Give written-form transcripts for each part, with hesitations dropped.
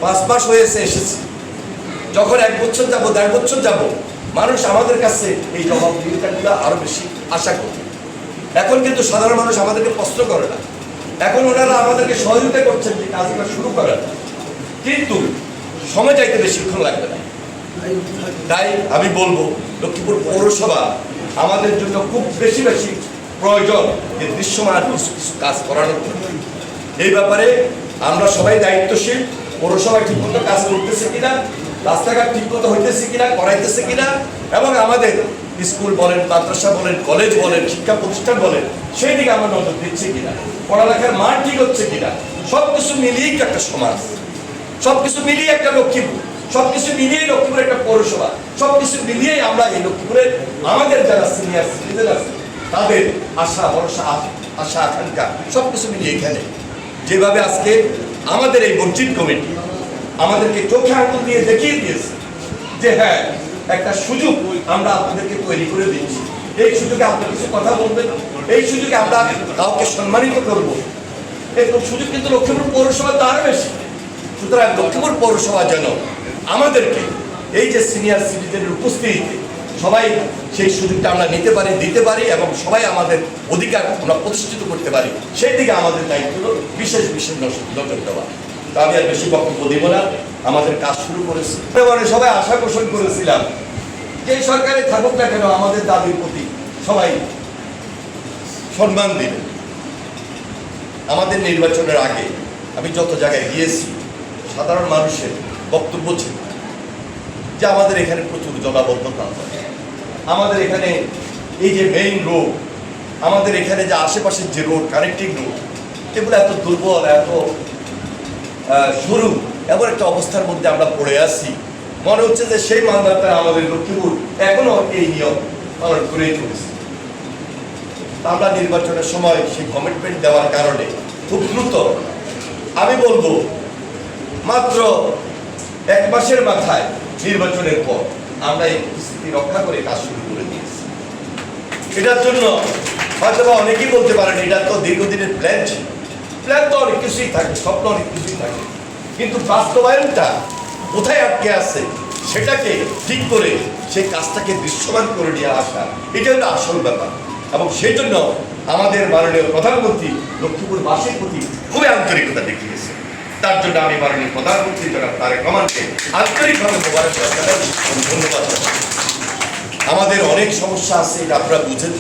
5 মাস হয়েছে এসেছি, যখন 1 বছর যাব 1.5 বছর যাব মানুষ আমাদের কাছে এই জবাবদিহিতাগুলো আরো বেশি আশা করে। এখন কিন্তু সাধারণ মানুষ আমাদেরকে প্রশ্ন করে না, এখন ওনারা আমাদেরকে সহযোগিতা করছেন যে কাজগুলো শুরু করার, কিন্তু সময় চাইতে বেশিক্ষণ লাগবে না। তাই আমি বলবো লক্ষ্মীপুর পৌরসভা আমাদের জন্য খুব বেশি প্রয়োজন যে দৃশ্যমান কিছু কাজ করানোর জন্য। এই ব্যাপারে আমরা সবাই দায়িত্বশীল। পৌরসভা ঠিকমতো কাজ করতেছে কিনা, রাস্তাঘাট ঠিকমতো হইতেছে কিনা, করাইতেছে কিনা, এবং আমাদের স্কুল বলেন, মাদ্রাসা বলেন, কলেজ বলেন, শিক্ষা প্রতিষ্ঠান বলেন, সেই দিকে আমরা নজর দিচ্ছি কিনা, পড়ালেখার মান ঠিক হচ্ছে কিনা, সবকিছু মিলিয়েই একটা সমাজ, সবকিছু মিলিয়ে একটা লক্ষ্মীপুর, সবকিছু মিলিয়ে লক্ষ্মীপুর একটা পৌরসভা, সবকিছু মিলিয়ে আমরা এই লক্ষ্মীপুরের আমাদের যারা সিনিয়র সিটিজেন আছে তাদের আশা ভরসা, আশা আকাঙ্ক্ষা সবকিছু মিলিয়ে এখানে যেভাবে আজকে আমাদের এই মসজিদ কমিটি আমাদেরকে চোখে আঙুল দিয়ে দেখিয়ে দিয়েছে যে হ্যাঁ একটা সুযোগ আমরা আপনাদেরকে তৈরি করে দিচ্ছি, এই সুযোগে আপনার কিছু কথা বলবেন, এই সুযোগে আমরা কাউকে সম্মানিত করব, এই সুযোগ কিন্তু লক্ষ্মীপুর পৌরসভা তার বেশি। সুতরাং লক্ষ্মীপুর পৌরসভা যেন আমাদেরকে এই যে সিনিয়র সিটিজেনের উপস্থিতিতে সবাই সেই সুযোগটা আমরা নিতে পারি, দিতে পারি, এবং সবাই আমাদের অধিকার আমরা প্রতিষ্ঠিত করতে পারি, সেই দিকে আমাদের দায়িত্ব হলো বিশেষ নজর দেওয়া। তো আমি আর বেশি বক্তব্য দেব না, আমাদের কাজ শুরু করেছি। সবাই আশা পোষণ করেছিলাম যে সরকারে থাকুক না কেন আমাদের দাবির প্রতি সবাই সম্মান দিবে। আমাদের নির্বাচনের আগে আমি যত জায়গায় গিয়েছি সাধারণ মানুষের বক্তব্য ছিল যে আমাদের এখানে প্রচুর জলাবদ্ধতা, আমাদের এখানে এই যে মেইন রোড, আমাদের এখানে যে আশেপাশের যে রোড, কানেক্টিং রোড, এগুলো এত দুর্বল, এত সরু, এমন একটা অবস্থার মধ্যে আমরা পড়ে আছি। মনে হচ্ছে যে সেই মানদণ্ডটা আমাদের লক্ষ্মীপুর এখনো এই নিয়ম পালন করেই চলেছে। আমরা নির্বাচনের সময় সেই কমিটমেন্ট দেওয়ার কারণে খুব দ্রুত, আমি বলবো মাত্র 1 মাসের মাথায় নির্বাচনের পর আমরা এই পরিস্থিতি রক্ষা করে কাজ শুরু করে দিয়েছি। এটার জন্য হয়তো অনেকেই বলতে পারেন এটা তো দীর্ঘদিনের প্ল্যান ছিল, প্ল্যান তো অনেক কিছুই থাকে, স্বপ্ন অনেক কিছুই থাকে, কিন্তু বাস্তবায়নটা কোথায় আটকে আছে সেটাকে ঠিক করে সেই কাজটাকে দৃশ্যমান করে নিয়ে আসা, এটা হলো আসল ব্যাপার। এবং সেই জন্য আমাদের মাননীয় প্রধানমন্ত্রী লক্ষ্মীপুরবাসীর প্রতি খুবই আন্তরিকতা দেখিয়েছে। তার জন্য আমি মাননীয় প্রধানমন্ত্রী জনাব তারেক রহমানকে আন্তরিকভাবে ধন্যবাদ। আমাদের অনেক সমস্যা আছে, এটা আপনারা বুঝেন।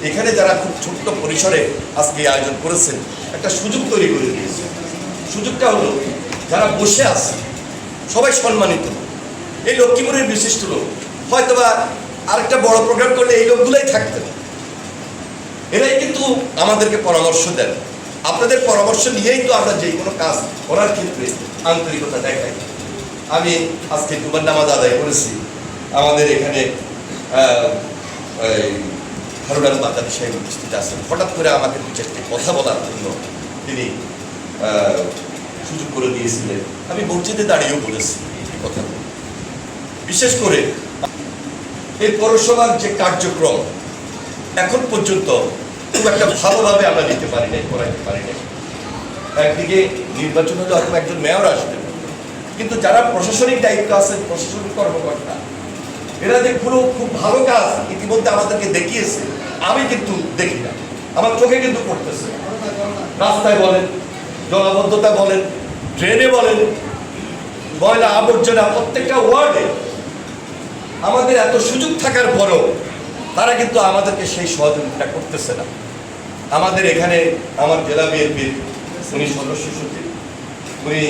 এখানে যারা খুব ছোট্ট পরিসরে আজকে আয়োজন করেছেন একটা সুযোগ তৈরি করে দিয়েছে। সুযোগটা হলো যারা বসে আছে সবাই সম্মানিত, এই লক্ষ্মীপুরের বিশিষ্ট লোক, হয়তোবা আরেকটা বড় প্রোগ্রাম করলে এই লোকগুলাই থাকতেন, এরাই কিন্তু আমাদেরকে পরামর্শ দেন। আপনাদের পরামর্শ নিয়েই তো আমরা যে কোনো কাজ করার ক্ষেত্রে আন্তরিকতা দেখাই। আমি আজকে জুমার নামাজ আদায় করেছি, আমাদের এখানে হারুন মাদানী সাহেব উপস্থিত আছেন। হঠাৎ করে আমাকে 2-4টি কথা বলার জন্য তিনি সুযোগ করে দিয়েছিলেন। আমি মসজিদে দাঁড়িয়েও বলেছি কথা। বিশেষ করে এই পৌরসভার যে কার্যক্রম এখন পর্যন্ত খুব একটা ভালোভাবে আমরা নিতে পারি নাই, করাইতে পারি নাই। একদিকে নির্বাচন হলে হয়তো একজন মেয়র আসবেন, কিন্তু যারা প্রশাসনিক দায়িত্ব আছেন, প্রশাসনিক কর্মকর্তা, এরা যে খুব ভালো কাজ ইতিমধ্যে আমাদেরকে দেখিয়েছে, আমি কিন্তু দেখি না, আমার চোখে কিন্তু পড়তেছে। রাস্তায় বলেন, জলাবদ্ধতা বলেন, ট্রেনে বলেন, ময়লা আবর্জনা, প্রত্যেকটা ওয়ার্ডে আমাদের এত সুযোগ থাকার পরও তারা কিন্তু আমাদেরকে সেই সহযোগিতা করতেছে না। আমাদের এখানে আমার জেলা বিএনপির উনি সদস্য সচিব, উনি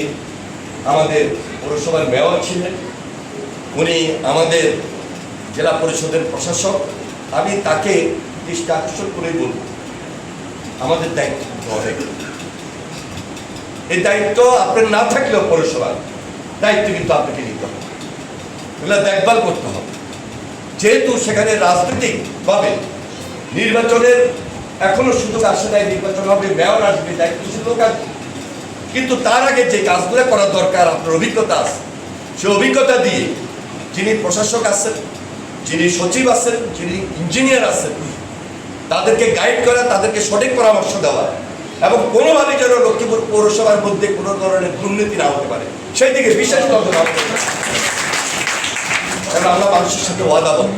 আমাদের পৌরসভার মেয়র ছিলেন, উনি আমাদের জেলা পরিষদের প্রশাসক। আমি তাকে দৃষ্টি আকর্ষণ করে বলব আমাদের দায়িত্ব অনেক। এই দায়িত্ব আপনার না থাকলেও পৌরসভার দায়িত্ব কিন্তু আপনাকে নিতে হবে, এগুলো দেখভাল করতে হবে। যেহেতু সেখানে রাজনৈতিকভাবে নির্বাচনের এখনো সুযোগ আসে নাই, নির্বাচন হবে, মেয়র আসবে, দায়িত্বশীল লোক আসবে, কিন্তু তার আগে যে কাজগুলো করার দরকার, আপনার অভিজ্ঞতা আছে, সে অভিজ্ঞতা দিয়ে যিনি প্রশাসক আছেন, যিনি সচিব আছেন, যিনি ইঞ্জিনিয়ার আছেন, তাদেরকে গাইড করা, তাদেরকে সঠিক পরামর্শ দেওয়া, এবং কোনোভাবেই যেন লক্ষ্মীপুর পৌরসভার মধ্যে কোনো ধরনের দুর্নীতি না হতে পারে, সেই দিকে বিশেষ নজর রাখতে হবে। আমরা মানুষের সাথে ওয়াদাবদ্ধ।